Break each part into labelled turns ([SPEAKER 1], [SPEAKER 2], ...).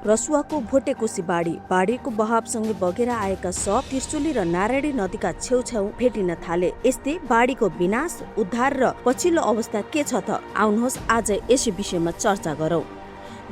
[SPEAKER 1] रसुवाको भोटेकोसी बाढीको बहावसँगै बगेर आएका सब त्रिशुली र नारायणी नदीका छेउछाउ भेटिन थाले। यस्तै बाढीको विनाश, उद्धार र पछिल्लो अवस्था के छ त आउनुहोस् आज यसै विषयमा चर्चा गरौँ।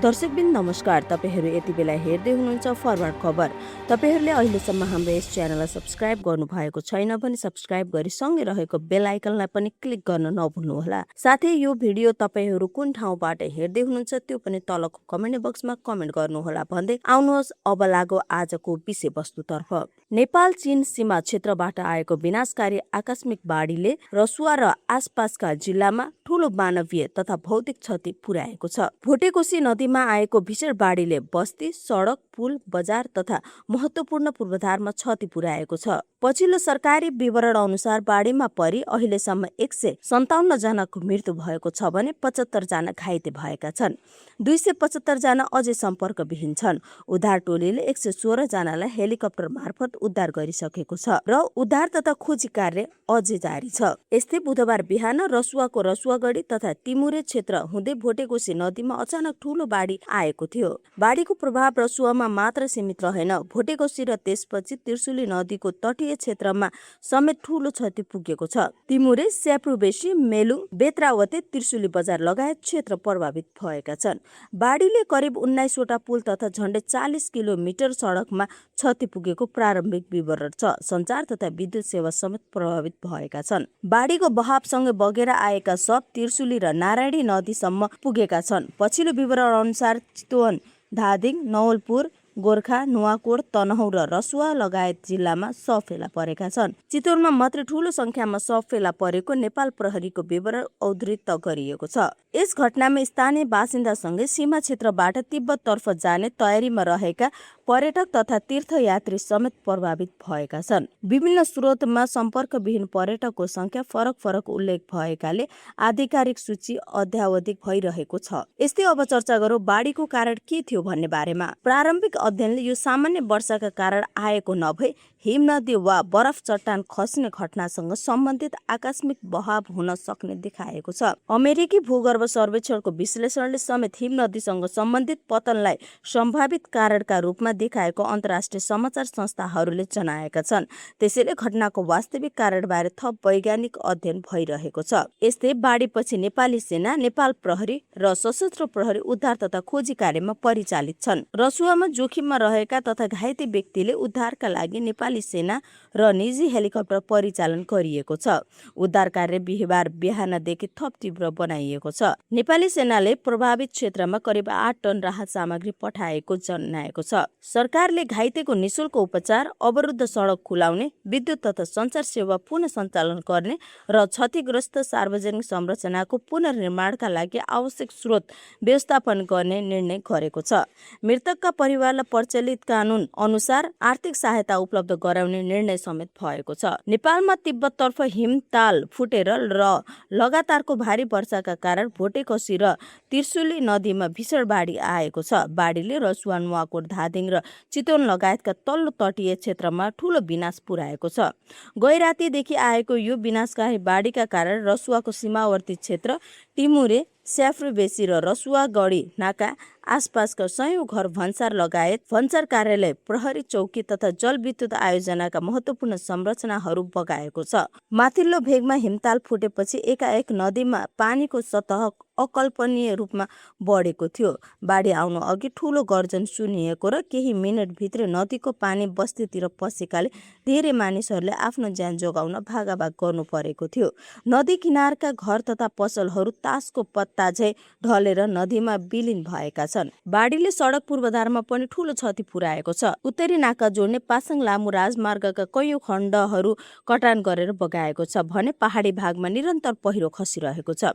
[SPEAKER 1] दर्शकबिन नमस्कार, तपाईहरू यति बेला हेर्दै हुनुहुन्छ फरवर्ड खबर। तपाईहरूले अहिलेसम्म हाम्रो यस च्यानललाई सब्स्क्राइब गर्नुभएको छैन भने सब्स्क्राइब गरी सँगै रहेको बेल आइकनलाई पनि क्लिक गर्न नभुल्नुहोला। साथै यो भिडियो तपाईहरू कुन ठाउँबाट हेर्दै हुनुहुन्छ त्यो पनि तलको कमेन्ट बक्समा कमेन्ट गर्नुहोला भन्दै आउनुहोस् अब लागौ आजको विषयवस्तुतर्फ। नेपाल चीन सीमा क्षेत्रबाट आएको विनाशकारी आकस्मिक बाढीले रसुवा र आसपासका जिल्लामा ठूलो मानवीय तथा भौतिक क्षति पुर्याएको छ। भोटेकोसी नदीमा आएको भीषण बाढीले बस्ती, सडक, पुल, बजार तथा महत्वपूर्ण पूर्वाधारमा क्षति पुर्याएको छ। पछिल्लो सरकारी विवरण अनुसार बाढीमा परि अहिलेसम्म 157 जनाको मृत्यु भएको छ भने 75 जना घाइते भएका छन्। 275 जना अझै सम्पर्कविहीन छन्। उद्धार टोलीले 116 जनालाई हेलिकप्टर मार्फत उद्धार गरिसकेको छ र उद्धार तथा खोजी कार्य अझै जारी छ। यस्तै बुधबार बिहान रसुवाको रसुवागढी तथा तिमुरे क्षेत्र हुँदै भोटेकोसी नदीमा अचानक ठूलो बाढी आएको थियो। बाढीको प्रभाव रसुवामा मात्र सीमित रहेन, भोटेकोसी र त्यसपछि त्रिशुली नदीको तटीय क्षेत्रमा समेत ठूलो क्षति पुगेको छ। तिमुरे, स्याप्रुबेसी, मेलुङ, बेत्रावते, त्रिशुली बजार लगायत क्षेत्र प्रभावित भएका छन्। बाढीले करिब 19 वटा पुल तथा झण्डै 40 किलोमिटर सडकमा क्षति पुगेको प्रारम्भिक विवरण छ। सञ्चार तथा विद्युत सेवा समेत प्रभावित भएका छन्। बाढीको बहावसँगै बगेर आएका सब त्रिशुली र नारायणी नदीसम्म पुगेका छन्। पछिल्लो विवरण अनुसार चितवन, धादिङ, नवलपुर, गोर्खा, नुवाकोट, तनहुँ र रसुवा लगायत जिल्लामा शव फेला परेका छन्। चितवनमा मात्रै ठूलो संख्यामा शव फेला परेको नेपाल प्रहरीको विवरण उद्धृत गरिएको छ। यस घटनामा स्थानीय बासिन्दासँगै सीमा क्षेत्रबाट तिब्बततर्फ जाने तयारीमा रहेका पर्यटक तथा तीर्थयात्री समेत प्रभावित भएका छन्। विभिन्न स्रोतमा सम्पर्कविहीन पर्यटकको संख्या फरक उल्लेख भएकाले आधिकारिक सूची अद्यावधिक भइरहेको छ। यस्तै अब चर्चा गरौँ बाढीको कारण के थियो भन्ने बारेमा। प्रारम्भिक अध्ययनले यो सामान्य वर्षाका कारण आएको नभई हिमनदी वा बरफ चट्टान खस्ने घटनासँग सम्बन्धित आकस्मिक बहाव हुन सक्ने देखाएको छ। अमेरिकी भूगर्भ सर्वेक्षणको विश्लेषणले समेत हिमनदीसँग सम्बन्धित पतनलाई सम्भावित कारणका रूपमा देखाएको अन्तर्राष्ट्रिय समाचार संस्थाहरूले जनाएका छन्। त्यसैले घटनाको वास्तविक कारणबारे थप वैज्ञानिक अध्ययन भइरहेको छ। यस्तै बाढीपछि नेपाली सेना, नेपाल प्रहरी र सशस्त्र प्रहरी उद्धार तथा खोजी कार्यमा परिचालित छन्। रसुवामा जोखिममा रहेका तथा घाइते व्यक्तिले उद्धारका लागि नेपाली सेना र निजी हेलिकप्टर परिचालन गरिएको छ। उद्धार कार्य बिहिबार बिहानदेखि थप तीव्र बनाइएको छ। नेपाली सेनाले प्रभावित क्षेत्रमा करिब 8 टन राहत सामग्री पठाएको जनाएको छ। सरकारले घाइतेको निशुल्क उपचार, अवरुद्ध सडक खुलाउने, विद्युत तथा सञ्चार सेवा पुनः सञ्चालन गर्ने र क्षतिग्रस्त सार्वजनिक संरचनाको पुनर्निर्माणका लागि आवश्यक स्रोत व्यवस्थापन गर्ने निर्णय गरेको छ। मृतकका परिवारलाई प्रचलित कानून अनुसार आर्थिक सहायता उपलब्ध गराउने निर्णय समेत भएको छ। नेपालमा तिब्बततर्फ हिमताल फुटेर र लगातारको भारी वर्षाका कारण भोटेकोसी र त्रिशुली नदीमा भीषण बाढी आएको छ। बाढीले रसुवा, नुवाकोट, धादिङ र चितवन लगायतका तल्लो तटीय क्षेत्रमा ठूलो विनाश पुर्याएको छ। गैरातीदेखि आएको यो विनाशकारी बाढीका कारण रसुवाको सीमावर्ती क्षेत्र टिमुरे, स्याफ्रुबेसी र रसुवागढी नाका आसपासका सयौं घर भन्सार लगायत भन्सार कार्यालय, प्रहरी चौकी तथा जलविद्युत आयोजनाका महत्वपूर्ण संरचनाहरू बगाएको छ। माथिल्लो भेगमा हिमताल फुटेपछि एकाएक नदीमा पानीको सतह अकल्पनीय रूपमा बढेको थियो। बाढी आउनु अघि ठूलो गर्जन सुनिएको र केही मिनटभित्र नदीको पानी बस्तीतिर पसेकाले धेरै मानिसहरूले आफ्नो ज्यान जोगाउन भागाभाग गर्नु परेको थियो। नदी किनारका घर तथा पसलहरू तासको पत्ता झै ढलेर नदीमा विलिन भएका छन्। बाढीले सडक पूर्वाधारमा पनि ठूलो क्षति पुर्याएको छ। उत्तरी नाका जोड्ने पासाङ लामु राजमार्गका कैयौं खण्डहरू कटान गरेर बगाएको छ भने पहाडी भागमा निरन्तर पहिरो खसिरहेको छ।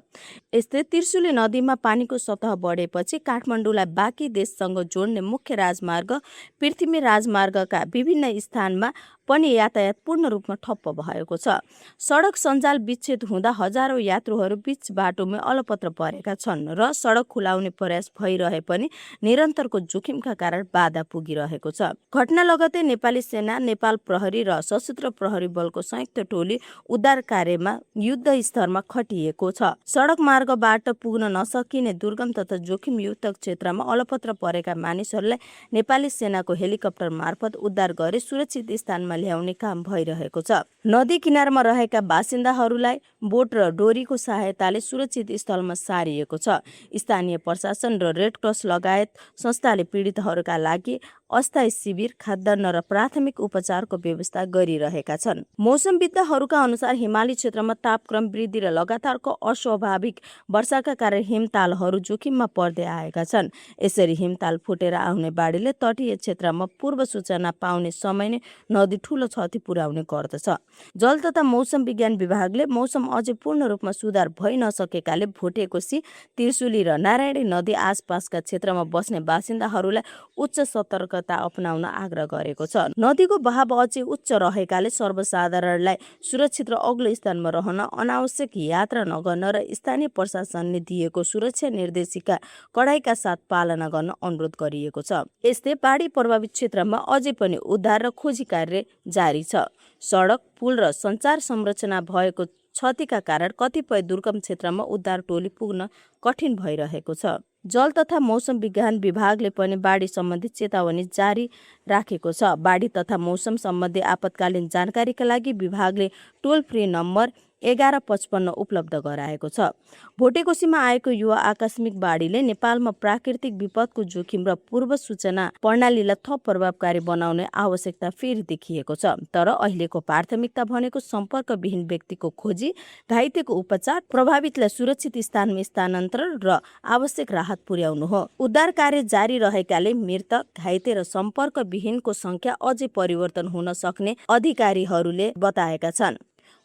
[SPEAKER 1] यस्तै त्रिशुली नदीमा पानीको सतह बढेपछि काठमाडौँलाई बाँकी देशसँग जोड्ने मुख्य राजमार्ग पृथ्वी राजमार्गका विभिन्न स्थानमा पनि यातायात पूर्ण रूपमा ठप्प भएको छ। सडक सञ्जाल विच्छेद हुँदा हजारौं यात्रुहरू बीच बाटोमै अलपत्र परेका छन् र सडक खुलाउने प्रयास भइरहे पनि निरन्तरको जोखिमका कारण बाधा पुगिरहेको छ। घटना लगतै नेपाली सेना, नेपाल प्रहरी र सशस्त्र प्रहरी बलको संयुक्त टोली उद्धार कार्यमा युद्ध स्तरमा खटिएको छ। सडक मार्गबाट पुग्न नसकिने दुर्गम तथा जोखिमयुक्त क्षेत्रमा अलपत्र परेका मानिसहरूलाई नेपाली सेनाको हेलिकप्टर मार्फत उद्धार गरी सुरक्षित स्थानमा ल्याउने काम भइरहेको छ। नदी किनारमा रहेका बासिन्दाहरूलाई बोट र डोरीको सहायताले सुरक्षित स्थलमा सारिएको छ। स्थानीय प्रशासन र रेड क्रस लगायत संस्थाले पीडितहरूका लागि अस्थायी शिविर, खाद्यान्न र प्राथमिक उपचारको व्यवस्था गरिरहेका छन्। मौसमविद्हरूका अनुसार हिमाली क्षेत्रमा तापक्रम वृद्धि र लगातारको अस्वाभाविक वर्षाका कारण हिमतालहरू जोखिममा पर्दै आएका छन्। यसरी हिमताल फुटेर आउने बाढीले तटीय क्षेत्रमा पूर्व सूचना पाउने समय नै नदी ठूलो क्षति पुर्याउने गर्दछ। जल तथा मौसम विज्ञान विभागले मौसम अझै पूर्ण रूपमा सुधार भइ नसकेकाले भोटेकोशी, त्रिशुली र नारायणी नदी आसपासका क्षेत्रमा बस्ने बासिन्दाहरूलाई उच्च सतर्कता अपनाउन आग्रह गरेको छ। नदीको बहाव अझै उच्च रहेकाले सर्वसाधारणलाई सुरक्षित र अग्लो स्थानमा रहन, अनावश्यक यात्रा नगर्न र स्थानीय प्रशासनले दिएको सुरक्षा निर्देशिका कडाइका साथ पालना गर्न अनुरोध गरिएको छ। यस्तै बाढी प्रभावित क्षेत्रमा अझै पनि उद्धार र खोजी कार्य जारी छ। सडक, पुल र सञ्चार संरचना भएको क्षतिका कारण कतिपय दुर्गम क्षेत्रमा उद्धार टोली पुग्न कठिन भइरहेको छ। जल तथा मौसम विज्ञान विभागले पनि बाढी सम्बन्धी चेतावनी जारी राखेको छ। बाढी तथा मौसम सम्बन्धी आपतकालीन जानकारीका लागि विभागले टोल फ्री नम्बर 1155 उपलब्ध गराएको छ। भोटेकोशीमा आएको यो आकस्मिक बाढीले नेपालमा प्राकृतिक विपदको जोखिम र पूर्व सूचना प्रणालीलाई थप प्रभावकारी बनाउने आवश्यकता फेरि देखिएको छ। तर अहिलेको प्राथमिकता भनेको सम्पर्कविहीन व्यक्तिको खोजी, घाइतेको उपचार, प्रभावितलाई सुरक्षित स्थानमा स्थानान्तरण र आवश्यक राहत पुर्याउनु हो। उद्धार कार्य जारी रहेकाले मृतक, घाइते र सम्पर्कविहीनको संख्या अझै परिवर्तन हुन सक्ने अधिकारीहरूले बताएका छन्।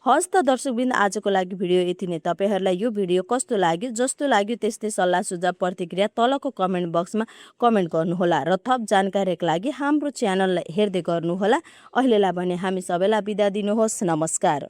[SPEAKER 1] हस् त दर्शकवृन्द, आजको लागि भिडियो यति नै। तपाईहरूलाई यो भिडियो कस्तो लाग्यो? जस्तो लाग्यो त्यस्तै सल्लाह सुझाव प्रतिक्रिया तलको कमेन्ट बक्समा कमेन्ट गर्नुहोला र थप जानकारीका लागि हाम्रो च्यानललाई हेर्दै गर्नुहोला। अहिलेलाई भने हामी सबैलाई बिदा दिनुहोस्। नमस्कार।